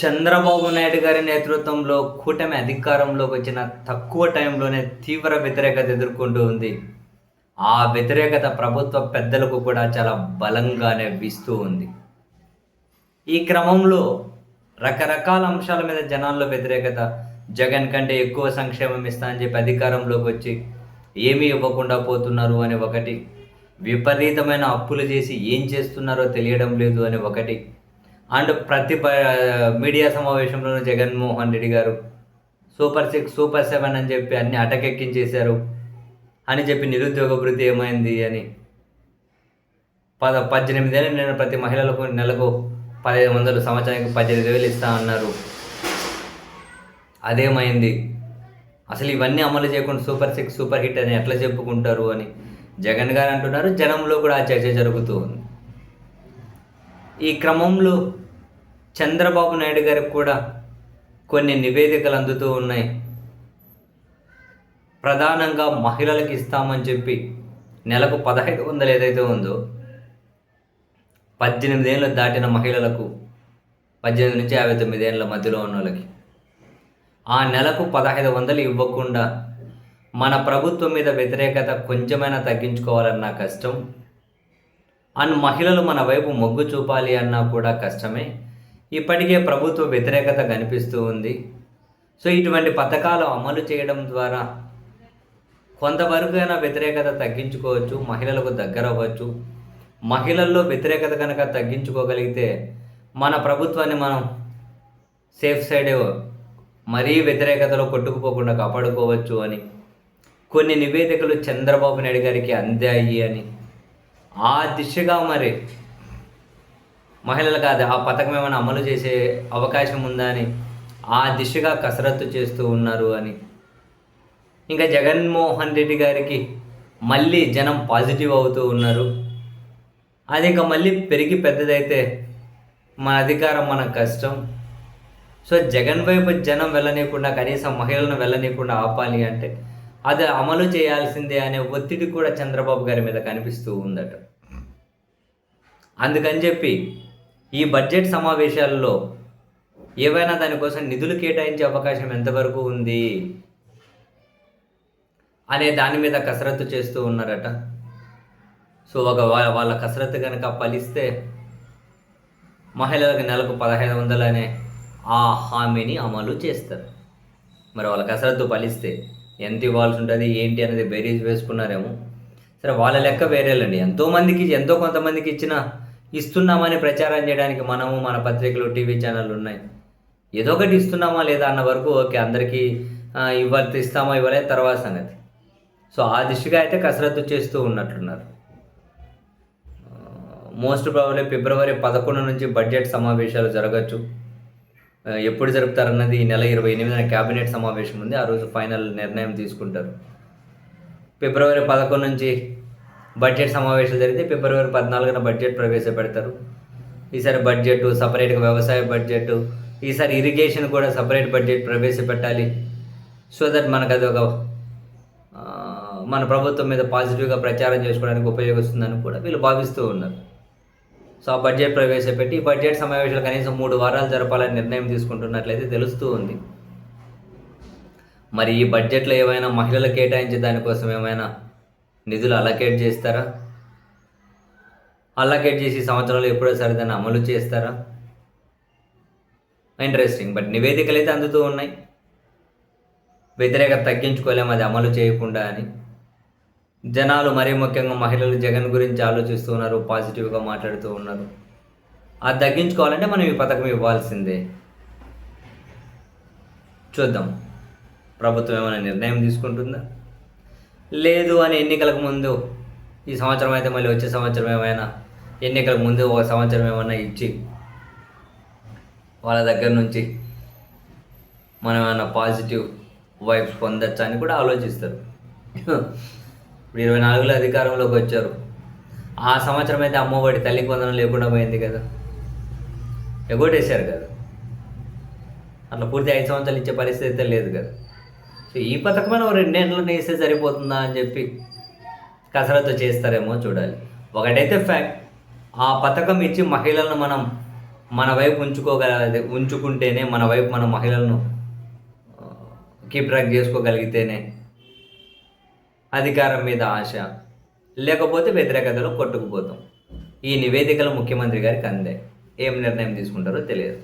చంద్రబాబు నాయుడు గారి నేతృత్వంలో కూటమి అధికారంలోకి వచ్చిన తక్కువ టైంలోనే తీవ్ర వ్యతిరేకత ఎదుర్కొంటూ ఉంది. ఆ వ్యతిరేకత ప్రభుత్వ పెద్దలకు కూడా చాలా బలంగానే వీస్తూ ఉంది. ఈ క్రమంలో రకరకాల అంశాల మీద జనాల్లో వ్యతిరేకత, జగన్ కంటే ఎక్కువ సంక్షేమం ఇస్తా అని చెప్పి అధికారంలోకి వచ్చి ఏమీ ఇవ్వకుండా పోతున్నారు అని ఒకటి, విపరీతమైన అప్పులు చేసి ఏం చేస్తున్నారో తెలియడం లేదు అని ఒకటి, అండ్ మీడియా సమావేశంలోనూ జగన్మోహన్ రెడ్డి గారు సూపర్ 6, సూపర్ 7 అని చెప్పి అన్ని అటకెక్కించేశారు అని చెప్పి నిరుద్యోగ భృతి ఏమైంది అని 18 ఏళ్ళు నేను ప్రతి మహిళలకు నెలకు 1500, సంవత్సరానికి 18,000 ఇస్తా అన్నారు. అదేమైంది? అసలు ఇవన్నీ అమలు చేయకుండా సూపర్ 6, సూపర్ హిట్ అని ఎట్లా చెప్పుకుంటారు అని జగన్ గారు అంటున్నారు. జనంలో కూడా ఆ చర్చ జరుగుతూ ఉంది. ఈ క్రమంలో చంద్రబాబు నాయుడు గారికి కూడా కొన్ని నివేదికలు అందుతూ ఉన్నాయి. ప్రధానంగా మహిళలకు ఇస్తామని చెప్పి నెలకు 1,500 ఏదైతే ఉందో 18 ఏళ్ళు దాటిన మహిళలకు, 18 నుంచి 59 ఏళ్ళ మధ్యలో ఉన్న వాళ్ళకి ఆ నెలకు 1,500 ఇవ్వకుండా మన ప్రభుత్వం మీద వ్యతిరేకత కొంచెమైనా తగ్గించుకోవాలన్నా కష్టం. అండ్ మహిళలు మన వైపు మొగ్గు చూపాలి అన్నా కూడా కష్టమే. ఇప్పటికే ప్రభుత్వ వ్యతిరేకత కనిపిస్తూ ఉంది. సో ఇటువంటి పథకాలు అమలు చేయడం ద్వారా కొంతవరకైనా వ్యతిరేకత తగ్గించుకోవచ్చు, మహిళలకు దగ్గర అవ్వచ్చు. మహిళల్లో వ్యతిరేకత కనుక తగ్గించుకోగలిగితే మన ప్రభుత్వాన్ని మనం సేఫ్ సైడ్ మరీ వ్యతిరేకతలో కొట్టుకుపోకుండా కాపాడుకోవచ్చు అని కొన్ని నివేదికలు చంద్రబాబు నాయుడు గారికి అందాయి అని, ఆ దిశగా మరి మహిళలకు ఆ పథకం ఏమైనా అమలు చేసే అవకాశం ఉందా అని ఆ దిశగా కసరత్తు చేస్తూ ఉన్నారు అని, ఇంకా జగన్మోహన్ రెడ్డి గారికి మళ్ళీ జనం పాజిటివ్ అవుతూ ఉన్నారు. అది ఇంకా మళ్ళీ పెరిగి పెద్దదైతే మన అధికారం మన కష్టం. సో జగన్ వైపు జనం వెళ్ళనీయకుండా, కనీసం మహిళలను వెళ్ళనీయకుండా ఆపాలి అంటే అది అమలు చేయాల్సిందే అనే ఒత్తిడి కూడా చంద్రబాబు గారి మీద కనిపిస్తూ ఉందట. అందుకని చెప్పి ఈ బడ్జెట్ సమావేశాల్లో ఏవైనా దానికోసం నిధులు కేటాయించే అవకాశం ఎంతవరకు ఉంది అనే దాని మీద కసరత్తు చేస్తూ ఉన్నారట. సో వాళ్ళ కసరత్తు కనుక ఫలిస్తే మహిళలకు నెలకు 1,500 అనే ఆ హామీని అమలు చేస్తారు. మరి వాళ్ళ కసరత్తు ఫలిస్తే ఎంత ఇవ్వాల్సి ఉంటుంది ఏంటి అనేది బేరీజ్ వేసుకున్నారేమో. సరే, వాళ్ళ లెక్క వేరేలండి. ఎంతో కొంతమందికి ఇస్తున్నామని ప్రచారం చేయడానికి మనము, మన పత్రికలు, టీవీ ఛానళ్ళు ఉన్నాయి. ఏదో ఒకటి ఇస్తున్నామా లేదా అన్న వరకు ఓకే, అందరికీ ఇస్తామా ఇవ్వలే తర్వాత సంగతి. సో ఆ దిశగా అయితే కసరత్తు చేస్తూ ఉన్నట్లున్నారు. మోస్ట్ ప్రాబబ్లీ ఫిబ్రవరి 11 నుంచి బడ్జెట్ సమావేశాలు జరగచ్చు. ఎప్పుడు జరుపుతారన్నది ఈ నెల 28న క్యాబినెట్ సమావేశం ఉంది. ఆ రోజు ఫైనల్ నిర్ణయం తీసుకుంటారు. ఫిబ్రవరి 11 నుంచి బడ్జెట్ సమావేశాలు జరిగితే ఫిబ్రవరి 14న బడ్జెట్ ప్రవేశపెడతారు. ఈసారి బడ్జెట్ సపరేట్గా, వ్యవసాయ బడ్జెట్, ఈసారి ఇరిగేషన్ కూడా సపరేట్ బడ్జెట్ ప్రవేశపెట్టాలి. సో దట్ మనకు అది ఒక మన ప్రభుత్వం మీద పాజిటివ్గా ప్రచారం చేసుకోవడానికి ఉపయోగిస్తుందని కూడా వీళ్ళు భావిస్తూ ఉన్నారు. సో ఆ బడ్జెట్ ప్రవేశపెట్టి ఈ బడ్జెట్ సమావేశాలు కనీసం 3 వారాలు జరపాలని నిర్ణయం తీసుకుంటున్నట్లయితే తెలుస్తూ ఉంది. మరి ఈ బడ్జెట్లో ఏమైనా మహిళలు కేటాయించే దానికోసం ఏమైనా నిధులు అలకేట్ చేస్తారా? అలకేట్ చేసి సంవత్సరాలు ఎప్పుడో సరిదాన్ని అమలు చేస్తారా? ఇంట్రెస్టింగ్. బట్ నివేదికలు అయితే అందుతూ ఉన్నాయి. వ్యతిరేకత తగ్గించుకోలేము అది అమలు చేయకుండా అని. జనాలు మరీ ముఖ్యంగా మహిళలు జగన్ గురించి ఆలోచిస్తూ ఉన్నారు, పాజిటివ్గా మాట్లాడుతూ ఉన్నారు. అది తగ్గించుకోవాలంటే మనం ఈ పథకం ఇవ్వాల్సిందే. చూద్దాం ప్రభుత్వం ఏమైనా నిర్ణయం తీసుకుంటుందా, లేదు అని ఎన్నికలకు ముందు ఈ సంవత్సరం అయితే మళ్ళీ వచ్చే సంవత్సరం ఏమైనా ఎన్నికలకు ముందు ఒక సంవత్సరం ఏమైనా ఇచ్చి వాళ్ళ దగ్గర నుంచి మనం ఏమైనా పాజిటివ్ వైబ్స్ పొందొచ్చా అని కూడా ఆలోచిస్తారు. ఇప్పుడు 24లో అధికారంలోకి వచ్చారు. ఆ సంవత్సరం అయితే అమ్మఒడి, తల్లికి వందనం లేకుండా పోయింది కదా, ఎగొట్టేశారు కదా. అట్లా పూర్తి 5 సంవత్సరాలు ఇచ్చే పరిస్థితి అయితే లేదు కదా. సో ఈ పథకమైన 2 ఏళ్ళలో ఇస్తే సరిపోతుందా అని చెప్పి కసరత్తు చేస్తారేమో చూడాలి. ఒకటైతే ఫ్యాక్ట్, ఆ పథకం ఇచ్చి మహిళలను మనం మన వైపు ఉంచుకుంటేనే, మన వైపు మన మహిళలను కీప్ ట్రాక్ చేసుకోగలిగితేనే అధికారం మీద ఆశ, లేకపోతే వ్యతిరేకతలో కొట్టుకుపోతాం. ఈ నివేదికలు ముఖ్యమంత్రి గారికి అందాయి. ఏం నిర్ణయం తీసుకుంటారో తెలియదు.